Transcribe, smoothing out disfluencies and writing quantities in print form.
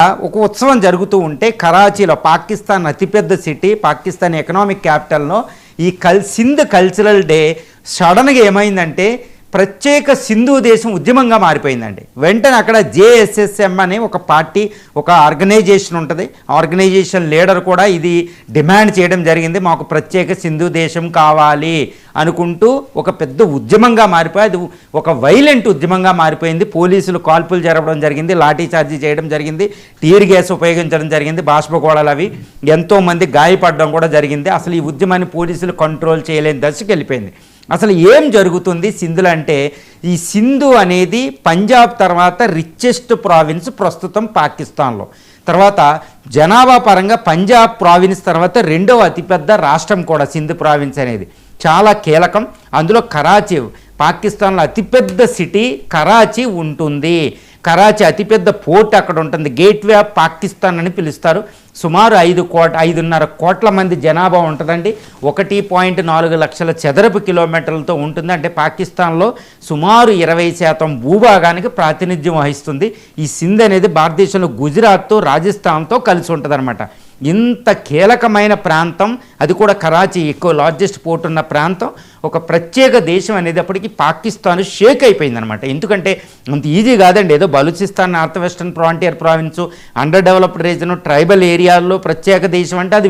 ఒక ఉత్సవం జరుగుతూ ఉంటే కరాచీలో, పాకిస్తాన్ అతిపెద్ద సిటీ, పాకిస్తాన్ ఎకనామిక్ క్యాపిటల్లో ఈ సింధ్ కల్చరల్ డే సడన్గా ఏమైందంటే ప్రత్యేక సింధు దేశం ఉద్యమంగా మారిపోయిందండి. వెంటనే అక్కడ జేఎస్ఎస్ఎం అనే ఒక పార్టీ, ఒక ఆర్గనైజేషన్ ఉంటుంది. ఆర్గనైజేషన్ లీడర్ కూడా ఇది డిమాండ్ చేయడం జరిగింది, మాకు ప్రత్యేక సింధు దేశం కావాలి అనుకుంటూ ఒక పెద్ద ఉద్యమంగా మారిపోయి అది ఒక వైలెంట్ ఉద్యమంగా మారిపోయింది. పోలీసులు కాల్పులు జరపడం జరిగింది, లాఠీ చార్జీ చేయడం జరిగింది, టీర్ గ్యాస్ ఉపయోగించడం జరిగింది, బాష్పగోళాలు అవి ఎంతోమంది గాయపడడం కూడా జరిగింది. అసలు ఈ ఉద్యమాన్ని పోలీసులు కంట్రోల్ చేయలేని దశకు వెళ్ళిపోయింది. అసలు ఏం జరుగుతుంది సింధులో అంటే, ఈ సింధు అనేది పంజాబ్ తర్వాత రిచెస్ట్ ప్రావిన్స్ ప్రస్తుతం పాకిస్తాన్లో. తర్వాత జనాభా పరంగా పంజాబ్ ప్రావిన్స్ తర్వాత రెండవ అతిపెద్ద రాష్ట్రం కూడా సింధు ప్రావిన్స్ అనేది. చాలా కీలకం. అందులో కరాచీ, పాకిస్తాన్లో అతిపెద్ద సిటీ కరాచీ ఉంటుంది. కరాచీ అతిపెద్ద పోర్ట్ అక్కడ ఉంటుంది. గేట్వే ఆఫ్ పాకిస్తాన్ అని పిలుస్తారు. సుమారు 5.5 కోట్ల మంది జనాభా ఉంటుందండి. 1.4 లక్షల చదరపు కిలోమీటర్లతో ఉంటుంది. అంటే పాకిస్తాన్లో సుమారు 20% భూభాగానికి ప్రాతినిధ్యం వహిస్తుంది. ఈ సింధ్ అనేది భారతదేశంలో గుజరాత్తో, రాజస్థాన్తో కలిసి ఉంటుంది అనమాట. ఇంత కీలకమైన ప్రాంతం, అది కూడా కరాచీ ఎక్కువ లార్జెస్ట్ పోర్ట్ ఉన్న ప్రాంతం, ఒక ప్రత్యేక దేశం అనేది అప్పటికి పాకిస్తాన్ షేక్ అయిపోయిందనమాట. ఎందుకంటే అంత ఈజీ కాదండి. ఏదో Balochistan, north western frontier province, under developed reason, tribal ఏరియాల్లో ప్రత్యేక దేశం అంటే అది